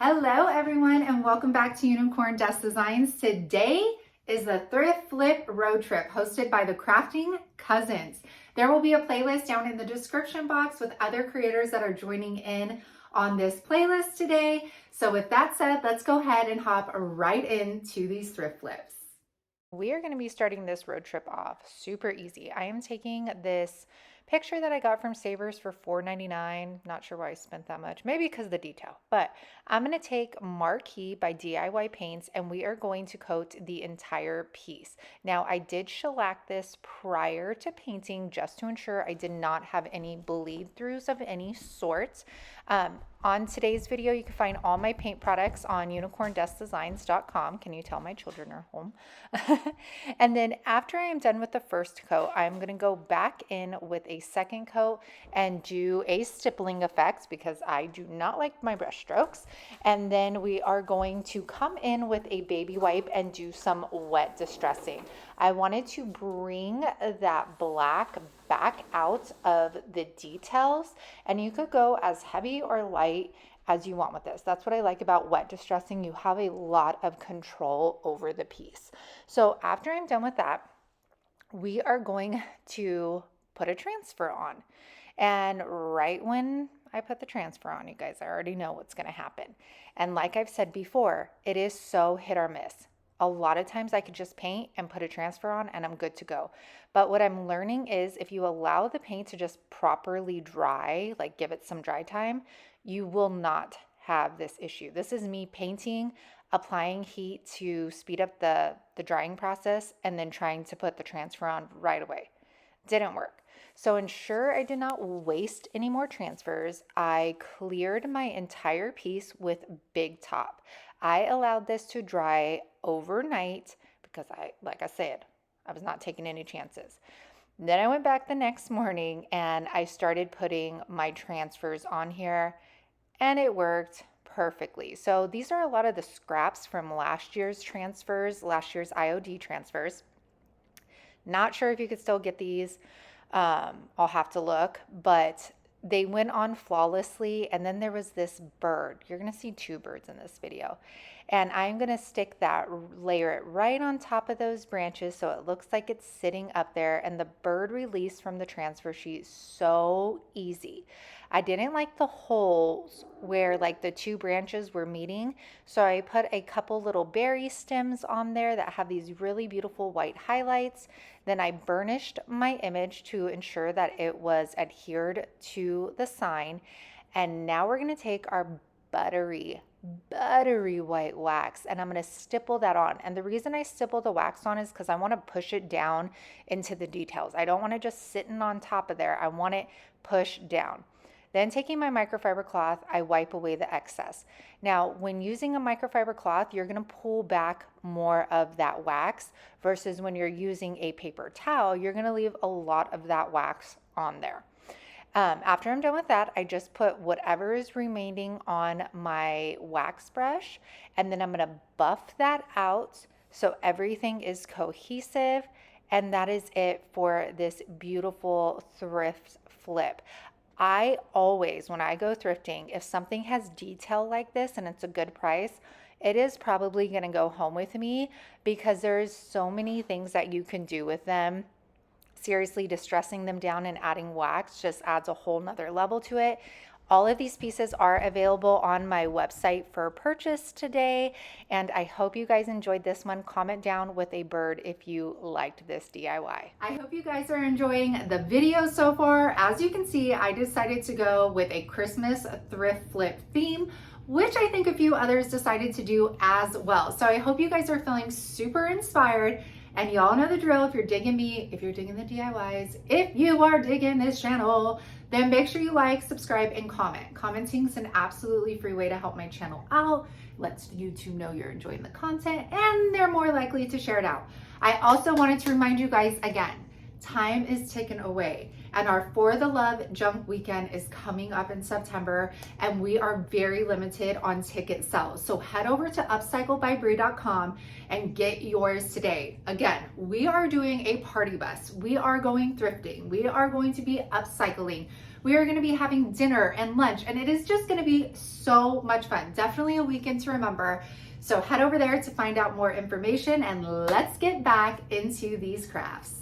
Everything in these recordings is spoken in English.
Hello everyone and welcome back to Unicorn Dust Designs. Today is the Thrift Flip Road Trip hosted by the Crafting Cousins. There will be a playlist down in the description box with other creators that are joining in on this playlist today. So with that said, let's go ahead and hop right into these thrift flips. We are going to be starting this road trip off super easy. I am taking this picture that I got from Savers for $4.99. Not sure why I spent that much. Maybe because of the detail. But I'm going to take Marquee by DIY Paints and we are going to coat the entire piece. Now, I did shellac this prior to painting just to ensure I did not have any bleed throughs of any sort. On today's video, you can find all my paint products on unicorndustdesigns.com. Can you tell my children are home? And then after I am done with the first coat, I'm going to go back in with a second coat and do a stippling effect because I do not like my brush strokes. And then we are going to come in with a baby wipe and do some wet distressing. I wanted to bring that black back out of the details, and you could go as heavy or light as you want with this. That's what I like about wet distressing. You have a lot of control over the piece. So after I'm done with that, we are going to put a transfer on. And right when I put the transfer on, you guys, I already know what's going to happen. And like I've said before, it is so hit or miss. A lot of times I could just paint and put a transfer on and I'm good to go. But what I'm learning is if you allow the paint to just properly dry, like give it some dry time, you will not have this issue. This is me painting, applying heat to speed up the drying process, and then trying to put the transfer on right away. Didn't work. So ensure I did not waste any more transfers. I cleared my entire piece with Big Top. I allowed this to dry overnight because like I said, I was not taking any chances. Then I went back the next morning and I started putting my transfers on here and it worked perfectly. So these are a lot of the scraps from last year's transfers, last year's IOD transfers. Not sure if you could still get these. I'll have to look, but they went on flawlessly. And then there was this bird. You're going to see two birds in this video. And I'm going to stick that, layer it right on top of those branches so it looks like it's sitting up there. And the bird released from the transfer sheet so easy. I didn't like the holes where like the two branches were meeting. So I put a couple little berry stems on there that have these really beautiful white highlights. Then I burnished my image to ensure that it was adhered to the sign. And now we're going to take our buttery white wax and I'm going to stipple that on. And the reason I stipple the wax on is because I want to push it down into the details. I don't want it just sitting on top of there. I want it pushed down. Then taking my microfiber cloth, I wipe away the excess. Now, when using a microfiber cloth, you're going to pull back more of that wax versus when you're using a paper towel, you're going to leave a lot of that wax on there. After I'm done with that, I just put whatever is remaining on my wax brush, and then I'm going to buff that out so everything is cohesive, and that is it for this beautiful thrift flip. I always, when I go thrifting, if something has detail like this and it's a good price, it is probably going to go home with me because there's so many things that you can do with them. Seriously, distressing them down and adding wax just adds a whole nother level to it. All of these pieces are available on my website for purchase today, and I hope you guys enjoyed this one. Comment down with a bird if you liked this DIY. I hope you guys are enjoying the video so far. As you can see, I decided to go with a Christmas thrift flip theme, which I think a few others decided to do as well. So I hope you guys are feeling super inspired. And y'all know the drill. If you're digging me, if you're digging the DIYs, if you are digging this channel, then make sure you like, subscribe, and comment. Commenting is an absolutely free way to help my channel out. Lets YouTube know you're enjoying the content and they're more likely to share it out. I also wanted to remind you guys again, time is taken away, and our For the Love Junk Weekend is coming up in September, and we are very limited on ticket sales. So head over to upcycledbybrie.com and get yours today. Again, we are doing a party bus. We are going thrifting. We are going to be upcycling. We are going to be having dinner and lunch, and it is just going to be so much fun. Definitely a weekend to remember. So head over there to find out more information, and let's get back into these crafts.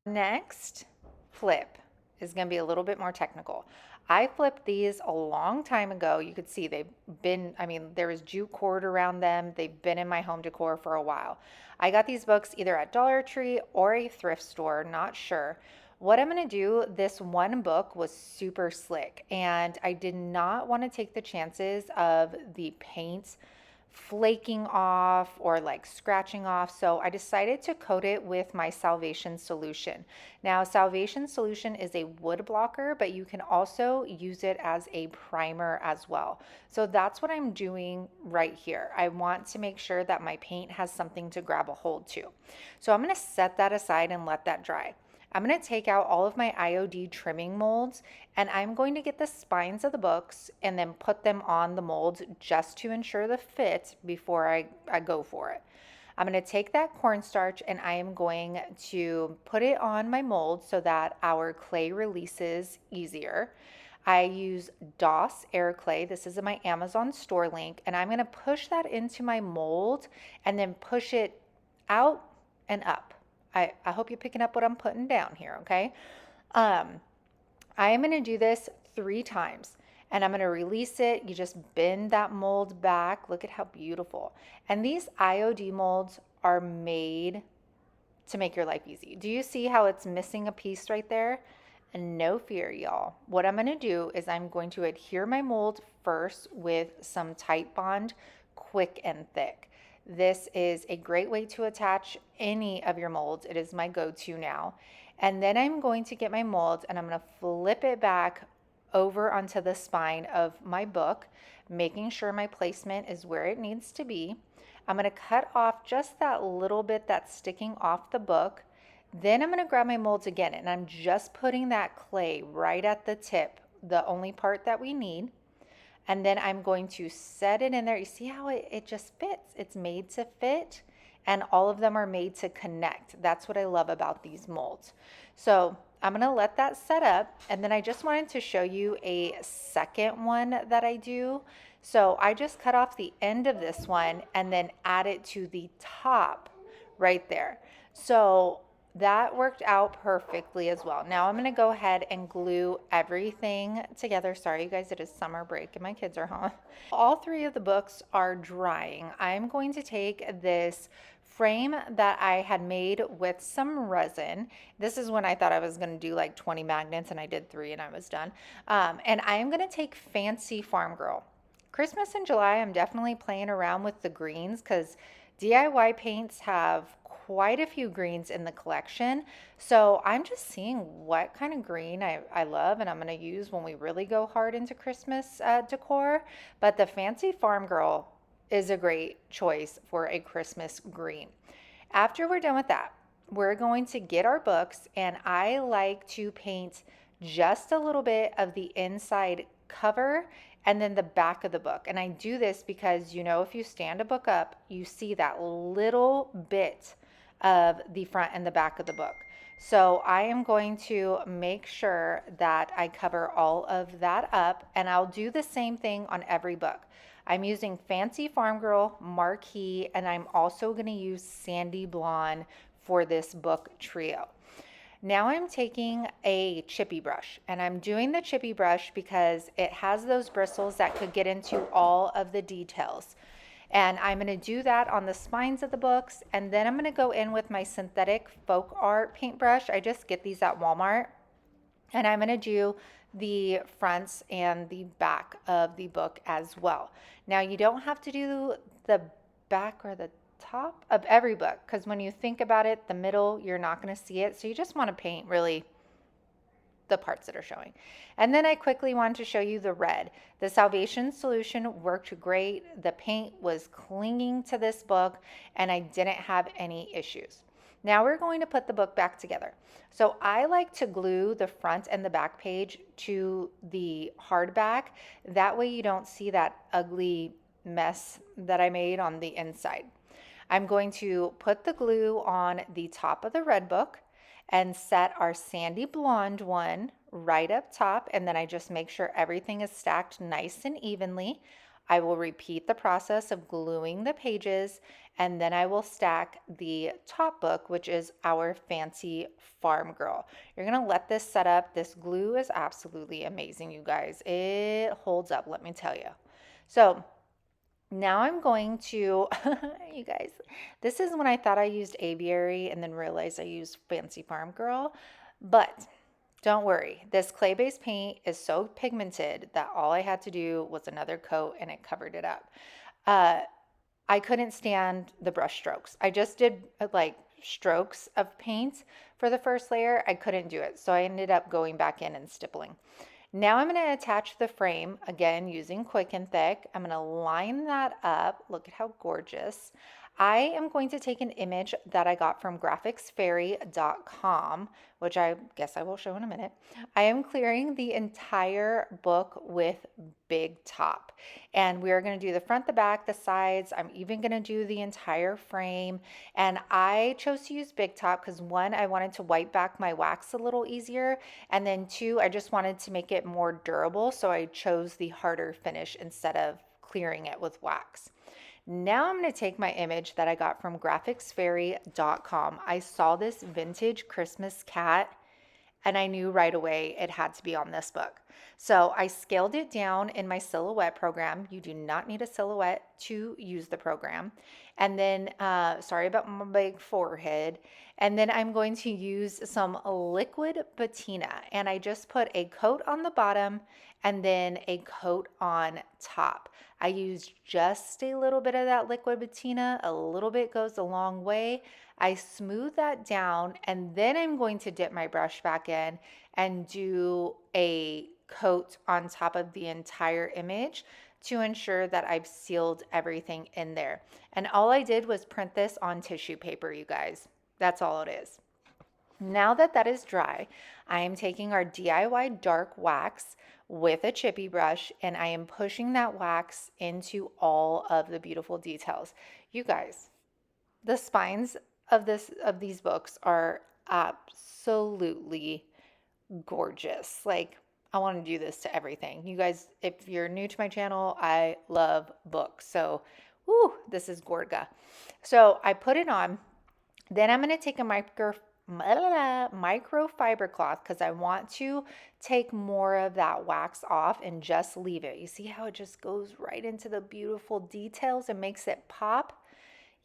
Next, flip is going to be a little bit more technical. I flipped these a long time ago. You could see they've been, there was jute cord around them. They've been in my home decor for a while. I got these books either at Dollar Tree or a thrift store, not sure. What I'm going to do, this one book was super slick, and I did not want to take the chances of the paint flaking off or like scratching off. So I decided to coat it with my Salvation solution. Now, Salvation solution is a wood blocker, but you can also use it as a primer as well. So that's what I'm doing right here. I want to make sure that my paint has something to grab a hold to. So I'm going to set that aside and let that dry. I'm going to take out all of my IOD trimming molds, and I'm going to get the spines of the books and then put them on the molds just to ensure the fit before I go for it. I'm going to take that cornstarch and I am going to put it on my mold so that our clay releases easier. I use DOS air clay. This is in my Amazon store link, and I'm going to push that into my mold and then push it out and up. I hope you're picking up what I'm putting down here, okay? I am going to do this 3 times, and I'm going to release it. You just bend that mold back. Look at how beautiful. And these IOD molds are made to make your life easy. Do you see how it's missing a piece right there? And no fear, y'all. What I'm going to do is I'm going to adhere my mold first with some Titebond Quick and Thick. This is a great way to attach any of your molds. It is my go-to now. And then I'm going to get my mold and I'm going to flip it back over onto the spine of my book, making sure my placement is where it needs to be. I'm going to cut off just that little bit that's sticking off the book. Then I'm going to grab my molds again, and I'm just putting that clay right at the tip, the only part that we need. And then I'm going to set it in there. You see how it just fits? It's made to fit, and all of them are made to connect. That's what I love about these molds. So I'm going to let that set up, and then I just wanted to show you a second one that I do. So I just cut off the end of this one and then add it to the top right there. So that worked out perfectly as well. Now I'm going to go ahead and glue everything together. Sorry, you guys, it is summer break and my kids are home. All 3 of the books are drying. I'm going to take this frame that I had made with some resin. This is when I thought I was going to do like 20 magnets, and I did 3 and I was done. And I am going to take Fancy Farm Girl. Christmas in July, I'm definitely playing around with the greens because DIY paints have quite a few greens in the collection. So I'm just seeing what kind of green I love and I'm going to use when we really go hard into Christmas decor. But the Fancy Farm Girl is a great choice for a Christmas green. After we're done with that, we're going to get our books, and I like to paint just a little bit of the inside cover and then the back of the book. And I do this because, you know, if you stand a book up, you see that little bit of the front and the back of the book. So I am going to make sure that I cover all of that up, and I'll do the same thing on every book. I'm using Fancy Farm Girl, Marquee, and I'm also going to use Sandy Blonde for this book trio. Now I'm taking a chippy brush, and I'm doing the chippy brush because it has those bristles that could get into all of the details. And I'm going to do that on the spines of the books, and then I'm going to go in with my synthetic folk art paintbrush. I just get these at Walmart, and I'm going to do the fronts and the back of the book as well. Now you don't have to do the back or the top of every book, because when you think about it, the middle, you're not going to see it. So you just want to paint really the parts that are showing. And then I quickly wanted to show you the red. The Salvation solution worked great. The paint was clinging to this book and I didn't have any issues. Now we're going to put the book back together. So I like to glue the front and the back page to the hardback. That way you don't see that ugly mess that I made on the inside. I'm going to put the glue on the top of the red book and set our sandy blonde one right up top, and then I just make sure everything is stacked nice and evenly. I will repeat the process of gluing the pages, and then I will stack the top book, which is our fancy farm girl. You're gonna let this set up. This glue is absolutely amazing, you guys. It holds up, let me tell you. So now I'm going to, you guys, this is when I thought I used aviary and then realized I used fancy farm girl, but don't worry, this clay-based paint is so pigmented that all I had to do was another coat and it covered it up. I couldn't stand the brush strokes. I just did like strokes of paint for the first layer. I couldn't do it, so I ended up going back in and stippling. Now I'm going to attach the frame, again, using Quick and Thick. I'm going to line that up. Look at how gorgeous. I am going to take an image that I got from graphicsfairy.com, which I guess I will show in a minute. I am clearing the entire book with Big Top. And we are going to do the front, the back, the sides. I'm even going to do the entire frame. And I chose to use Big Top because one, I wanted to wipe back my wax a little easier. And then two, I just wanted to make it more durable. So I chose the harder finish instead of clearing it with wax. Now I'm going to take my image that I got from graphicsfairy.com. I saw this vintage Christmas cat and I knew right away it had to be on this book. So I scaled it down in my silhouette program. You do not need a silhouette to use the program. And then, sorry about my big forehead. And then I'm going to use some liquid patina. And I just put a coat on the bottom and then a coat on top. I used just a little bit of that liquid patina. A little bit goes a long way. I smooth that down and then I'm going to dip my brush back in and do a coat on top of the entire image to ensure that I've sealed everything in there. And all I did was print this on tissue paper, you guys. That's all it is. Now that that is dry, I am taking our DIY dark wax with a chippy brush and I am pushing that wax into all of the beautiful details. You guys, the spines of these books are absolutely gorgeous. Like, I want to do this to everything. You guys, if you're new to my channel, I love books. So, this is Gorga. So I put it on. Then I'm going to take a microfiber cloth because I want to take more of that wax off and just leave it. You see how it just goes right into the beautiful details and makes it pop?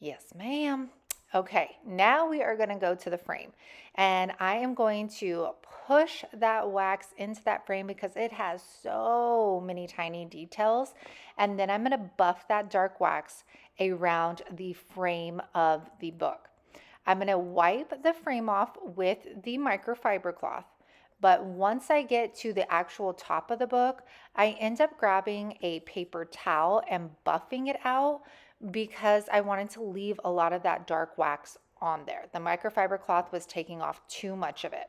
Yes, ma'am. Okay, now we are going to go to the frame and I am going to push that wax into that frame because it has so many tiny details. And then I'm going to buff that dark wax around the frame of the book. I'm going to wipe the frame off with the microfiber cloth. But once I get to the actual top of the book, I end up grabbing a paper towel and buffing it out because I wanted to leave a lot of that dark wax on there. The microfiber cloth was taking off too much of it.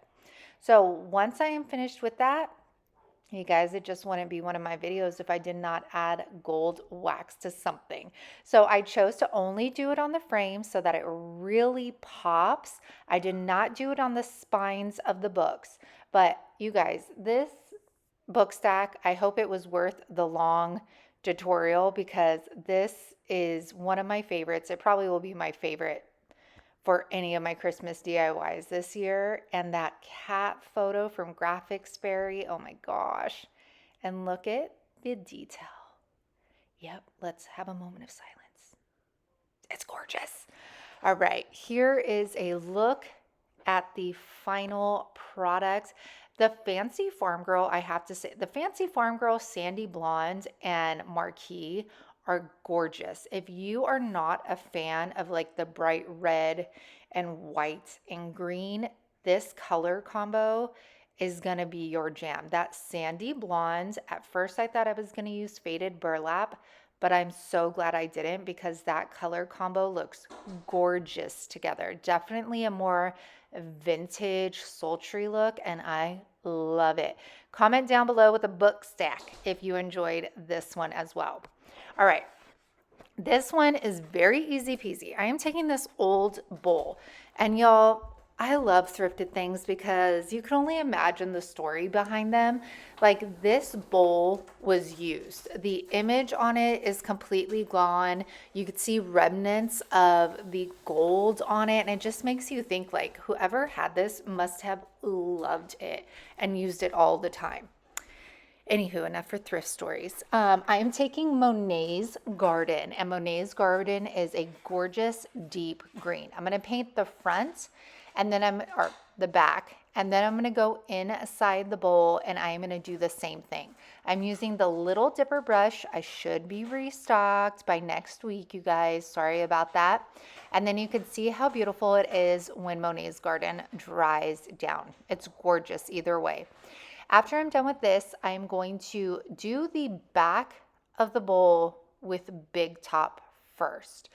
So once I am finished with that, you guys, it just wouldn't be one of my videos if I did not add gold wax to something. So I chose to only do it on the frame so that it really pops. I did not do it on the spines of the books. But you guys, this book stack, I hope it was worth the long tutorial because this is one of my favorites. It probably will be my favorite for any of my Christmas DIYs this year. And that cat photo from Graphics Fairy, oh my gosh. And look at the detail. Yep, let's have a moment of silence. It's gorgeous. All right, here is a look at the final product. The Fancy Farm Girl, I have to say, the Fancy Farm Girl Sandy Blonde and Marquee are gorgeous. If you are not a fan of like the bright red and white and green, this color combo is gonna be your jam. That sandy blonde, at first I thought I was gonna use faded burlap, but I'm so glad I didn't because that color combo looks gorgeous together. Definitely a more vintage, sultry look, and I love it. Comment down below with a book stack if you enjoyed this one as well. All right. This one is very easy peasy. I am taking this old bowl, and y'all, I love thrifted things because you can only imagine the story behind them. Like, this bowl was used. The image on it is completely gone. You could see remnants of the gold on it, and it just makes you think like whoever had this must have loved it and used it all the time. Anywho, enough for thrift stories. I am taking Monet's Garden, and Monet's Garden is a gorgeous deep green. I'm going to paint the front and then or the back, and then I'm going to go inside the bowl and I am going to do the same thing. I'm using the Little Dipper brush. I should be restocked by next week, you guys. Sorry about that. And then you can see how beautiful it is when Monet's Garden dries down. It's gorgeous either way. After I'm done with this, I'm going to do the back of the bowl with Big Top first.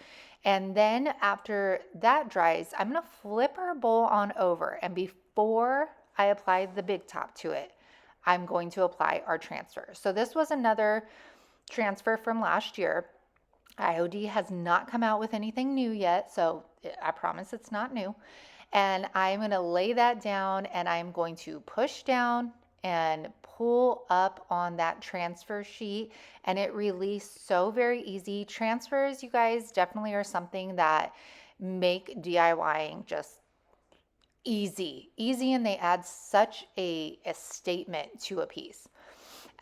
And then after that dries, I'm going to flip our bowl on over. And before I apply the Big Top to it, I'm going to apply our transfer. So this was another transfer from last year. IOD has not come out with anything new yet, so I promise it's not new. And I'm going to lay that down and I'm going to push down and pull up on that transfer sheet, and it released so very easy. Transfers, you guys, definitely are something that make DIYing just easy, and they add such a statement to a piece.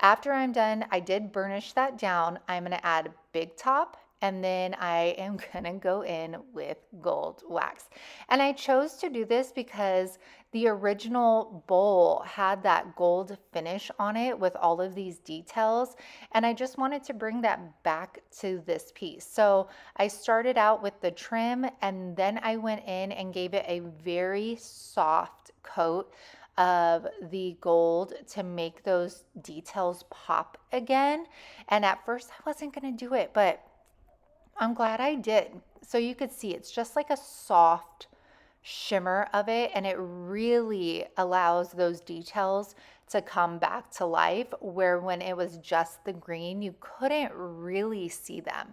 After I'm done, I did burnish that down. I'm going to add Big Top, and then I am going to go in with gold wax. And I chose to do this because the original bowl had that gold finish on it with all of these details, and I just wanted to bring that back to this piece. So I started out with the trim, and then I went in and gave it a very soft coat of the gold to make those details pop again. And at first I wasn't going to do it, but I'm glad I did. So you could see it's just like a soft shimmer of it, and it really allows those details to come back to life, where when it was just the green, you couldn't really see them.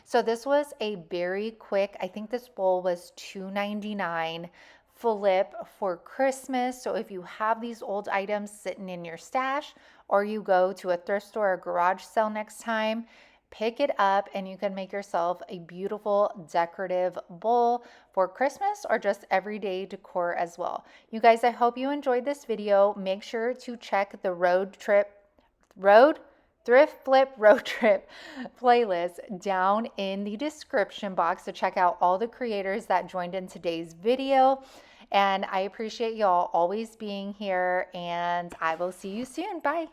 So this was a very quick, I think this bowl was $2.99 flip for Christmas. So if you have these old items sitting in your stash, or you go to a thrift store or garage sale next time, pick it up and you can make yourself a beautiful decorative bowl for Christmas or just everyday decor as well. You guys, I hope you enjoyed this video. Make sure to check the thrift flip road trip playlist down in the description box to check out all the creators that joined in today's video. And I appreciate y'all always being here, and I will see you soon. Bye.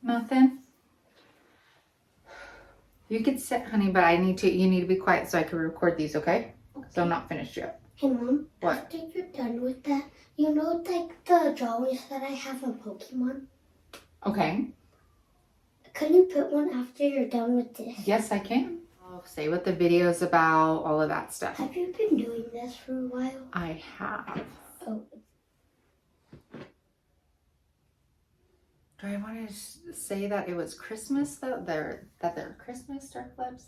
Nothing? You could sit, honey, but you need to be quiet so I can record these, okay? So I'm not finished yet. Hey, Mom. What? After you're done with that, you know, like the drawings that I have of Pokemon? Okay. Can you put one after you're done with this? Yes, I can. I'll say what the video's about, all of that stuff. Have you been doing this for a while? I have. Oh. Do I want to say that it was Christmas, though? That they're Christmas, Dark Flips?